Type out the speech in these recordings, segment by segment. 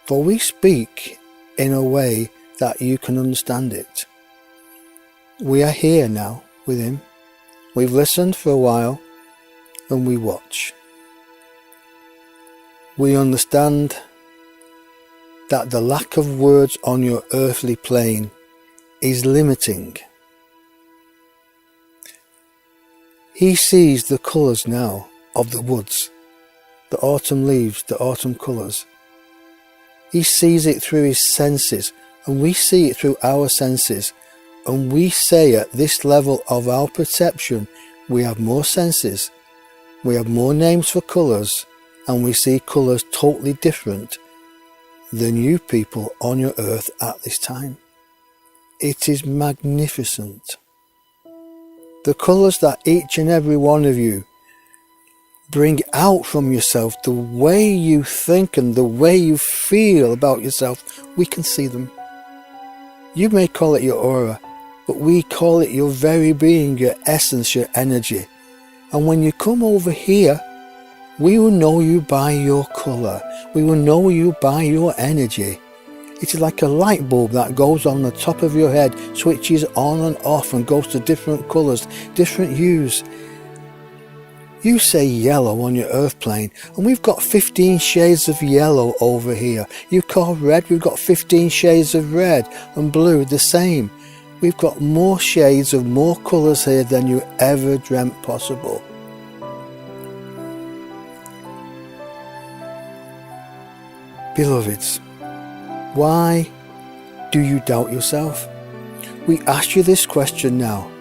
For we speak in a way that you can understand it. We are here now with him. We've listened for a while and we watch. We understand that the lack of words on your earthly plane is limiting. He sees the colours now of the woods, the autumn leaves, the autumn colours. He sees it through his senses, and we see it through our senses. And we say at this level of our perception, we have more senses, we have more names for colours, and we see colours totally different than you people on your earth at this time. It is magnificent. The colours that each and every one of you bring out from yourself, the way you think and the way you feel about yourself, we can see them. You may call it your aura, but we call it your very being, your essence, your energy. And when you come over here, we will know you by your colour. We will know you by your energy. It is like a light bulb that goes on the top of your head, switches on and off and goes to different colours, different hues. You say yellow on your earth plane, and we've got 15 shades of yellow over here. You call red, we've got 15 shades of red, and blue the same. We've got more shades of more colours here than you ever dreamt possible. Beloveds, why do you doubt yourself? We ask you this question now.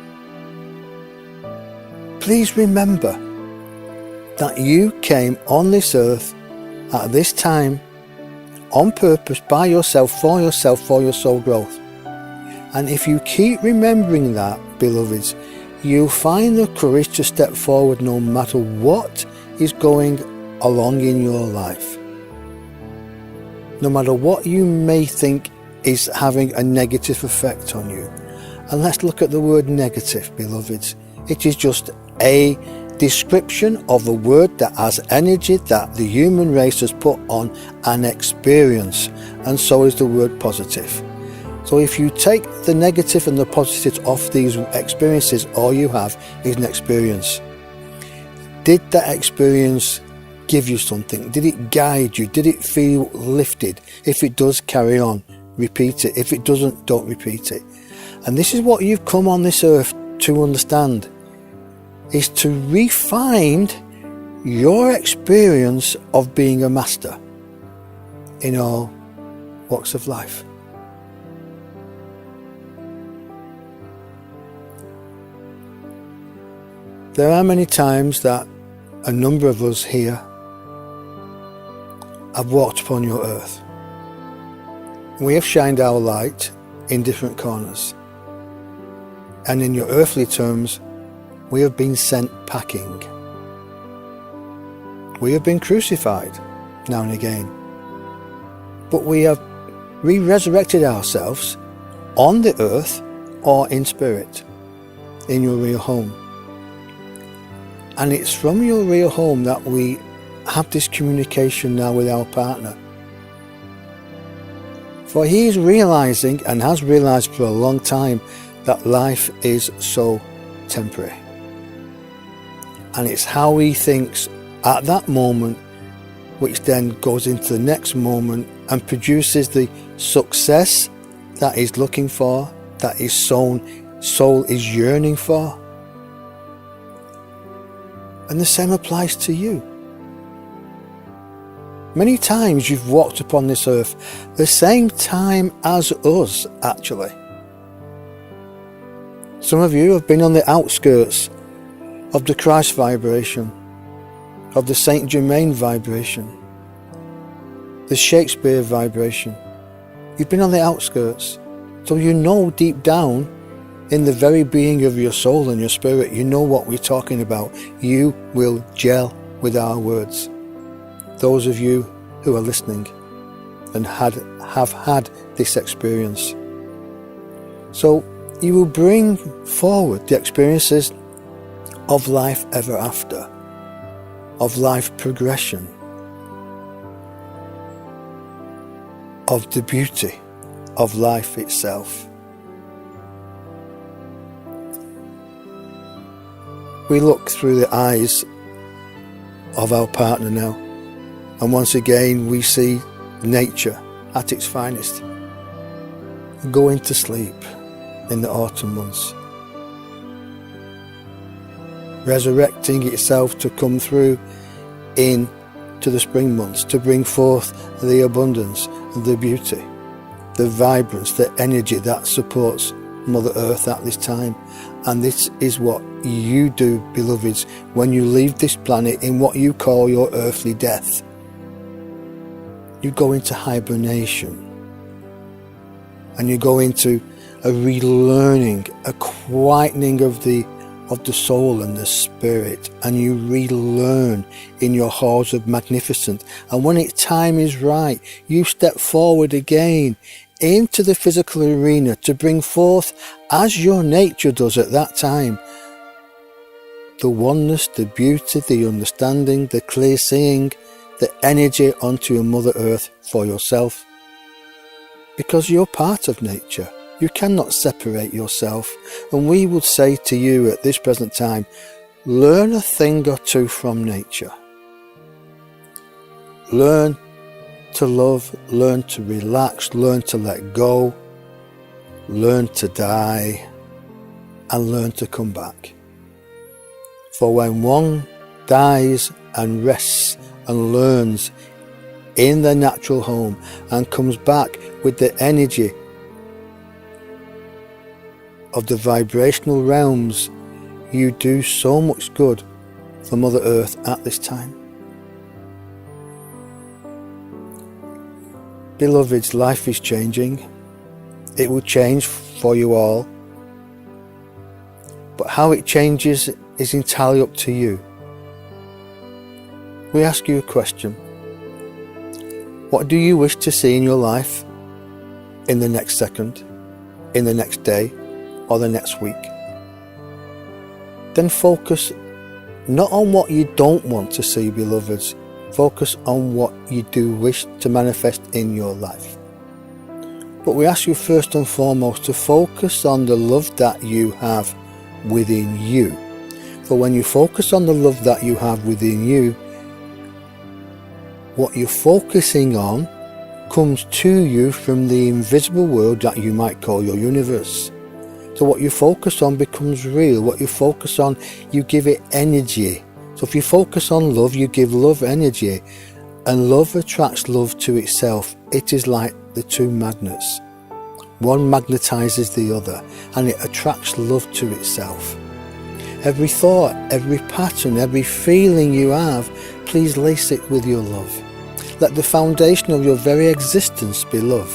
Please remember that you came on this earth at this time on purpose, by yourself, for your soul growth. And if you keep remembering that, beloveds, you'll find the courage to step forward no matter what is going along in your life. No matter what you may think is having a negative effect on you. And let's look at the word negative, beloveds. It is just a description of a word that has energy that the human race has put on an experience, and so is the word positive. So if you take the negative and the positive off these experiences, all you have is an experience. Did that experience give you something? Did it guide you? Did it feel lifted? If it does, carry on, repeat it. If it doesn't, don't repeat it. And this is what you've come on this earth to understand, is to refine your experience of being a master in all walks of life. There are many times that a number of us here have walked upon your earth. We have shined our light in different corners. And in your earthly terms, we have been sent packing. We have been crucified now and again. But we have re-resurrected ourselves on the earth or in spirit, in your real home. And it's from your real home that we have this communication now with our partner. For he is realizing, and has realized for a long time, that life is so temporary. And it's how he thinks at that moment, which then goes into the next moment and produces the success that he's looking for, that his soul is yearning for. And the same applies to you. Many times you've walked upon this earth the same time as us, actually. Some of you have been on the outskirts of the Christ vibration, of the Saint Germain vibration, the Shakespeare vibration. You've been on the outskirts, so you know deep down, in the very being of your soul and your spirit, you know what we're talking about. You will gel with our words. Those of you who are listening and have had this experience. So you will bring forward the experiences of life ever after, of life progression. of the beauty of life itself. We look through the eyes of our partner now, and once again we see nature at its finest, going to sleep in the autumn months, resurrecting itself to come through into the spring months, to bring forth the abundance, the beauty, the vibrance, the energy that supports Mother Earth at this time. And this is what you do, beloveds, when you leave this planet in what you call your earthly death. You go into hibernation, and you go into a relearning, a quietening of the soul and the spirit, and you relearn in your halls of magnificence. And when its time is right, you step forward again into the physical arena to bring forth, as your nature does at that time, the oneness, the beauty, the understanding, the clear seeing, the energy onto your Mother Earth for yourself. Because you're part of nature. You cannot separate yourself. And we would say to you at this present time, learn a thing or two from nature. Learn to love, learn to relax, learn to let go, learn to die, and learn to come back. For when one dies and rests and learns in their natural home and comes back with the energy of the vibrational realms, you do so much good for Mother Earth at this time. Beloveds, life is changing. It will change for you all. But how it changes is entirely up to you. We ask you a question. What do you wish to see in your life in the next second, in the next day, or the next week? Then focus not on what you don't want to see, beloveds. Focus on what you do wish to manifest in your life. But we ask you first and foremost to focus on the love that you have within you. For when you focus on the love that you have within you, what you're focusing on comes to you from the invisible world that you might call your universe. So what you focus on becomes real. What you focus on, you give it energy. So if you focus on love, you give love energy, and love attracts love to itself. It is like the two magnets. One magnetizes the other, and it attracts love to itself. Every thought, every pattern, every feeling you have, please lace it with your love. Let the foundation of your very existence be love.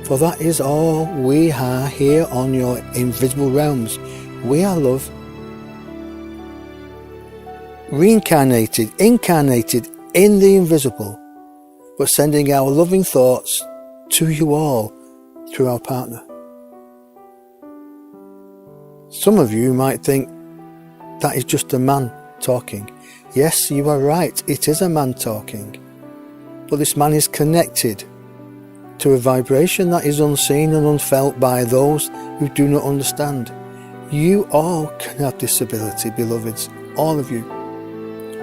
For that is all we are here on your invisible realms. We are love. Reincarnated, incarnated in the invisible, but sending our loving thoughts to you all through our partner. Some of you might think that is just a man talking. Yes, you are right, it is a man talking. But this man is connected to a vibration that is unseen and unfelt by those who do not understand. You all can have this ability, beloveds, all of you.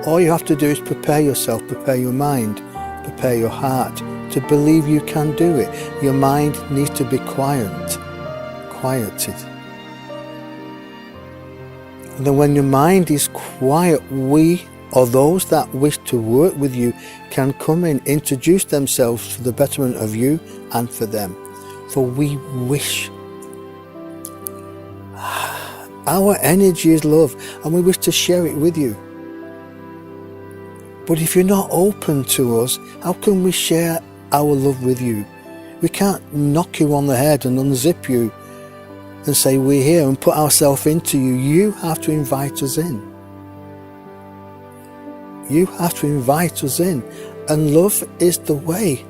All you have to do is prepare yourself, prepare your mind, prepare your heart to believe you can do it. Your mind needs to be quieted. And then when your mind is quiet, we, or those that wish to work with you, can come in, introduce themselves for the betterment of you and for them. For we wish. Our energy is love, and we wish to share it with you. But if you're not open to us, how can we share our love with you? We can't knock you on the head and unzip you and say we're here and put ourselves into you. You have to invite us in. You have to invite us in, and love is the way.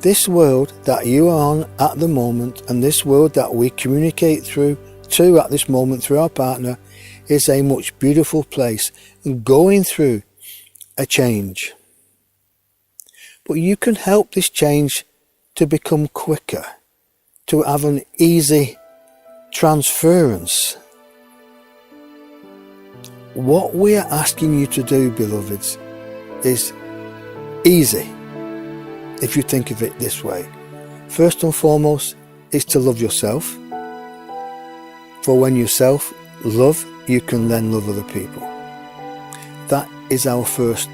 This world that you are on at the moment, and this world that we communicate through to at this moment through our partner, is a much beautiful place, going through a change. But you can help this change to become quicker, to have an easy transference. What we are asking you to do, beloveds, is easy, if you think of it this way. First and foremost is to love yourself. For when you self-love, you can then love other people. That is our first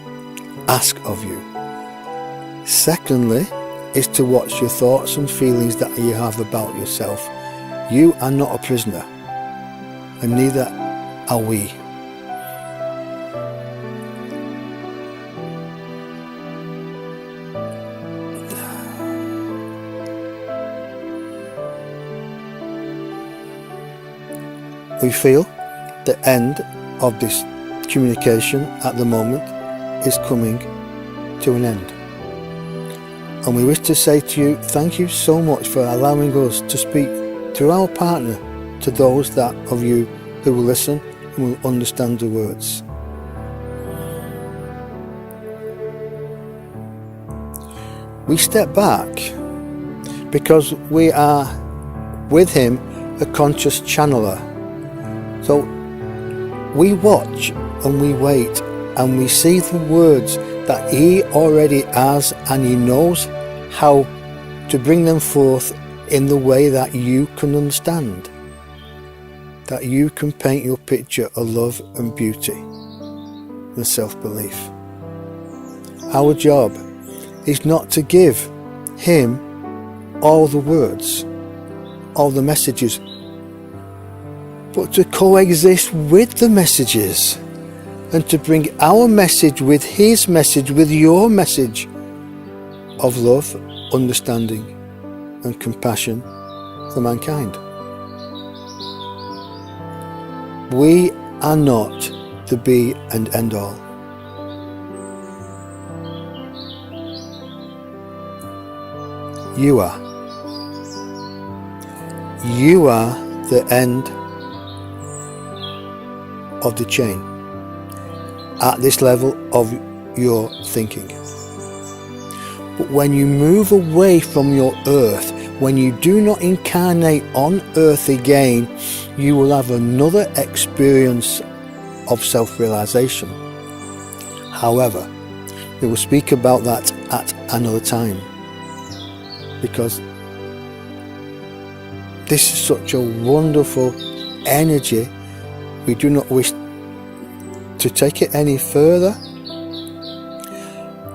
ask of you. Secondly, is to watch your thoughts and feelings that you have about yourself. You are not a prisoner, and neither are we. We feel the end of this communication at the moment is coming to an end. And we wish to say to you, thank you so much for allowing us to speak through our partner to those that of you who will listen and will understand the words. We step back because we are with him a conscious channeler. So we watch and we wait and we see the words that he already has, and he knows how to bring them forth in the way that you can understand, that you can paint your picture of love and beauty and self-belief. Our job is not to give him all the words, all the messages, but to coexist with the messages and to bring our message with his message, with your message of love, understanding and compassion for mankind. We are not the be and end all. You are. You are the end of the chain at this level of your thinking. But when you move away from your earth, when you do not incarnate on earth again, you will have another experience of self-realization. However, we will speak about that at another time, because this is such a wonderful energy. We do not wish to take it any further,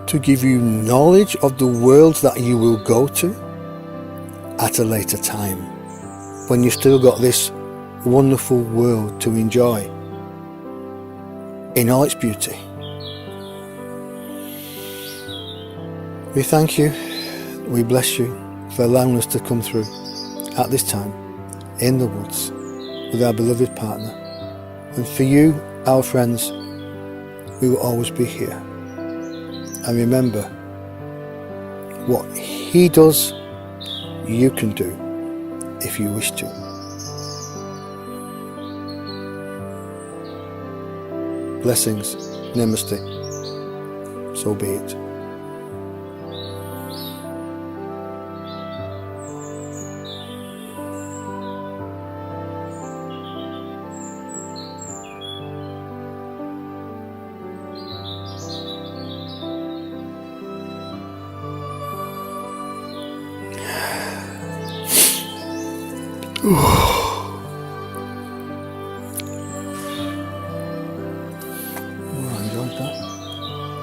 to give you knowledge of the worlds that you will go to at a later time, when you've still got this wonderful world to enjoy in all its beauty. We thank you, we bless you for allowing us to come through at this time in the woods with our beloved partner. And for you, our friends, we will always be here. And remember, what he does, you can do if you wish to. Blessings, namaste, so be it. I enjoyed that.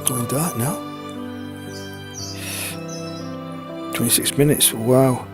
Going dark now. 26 minutes, wow.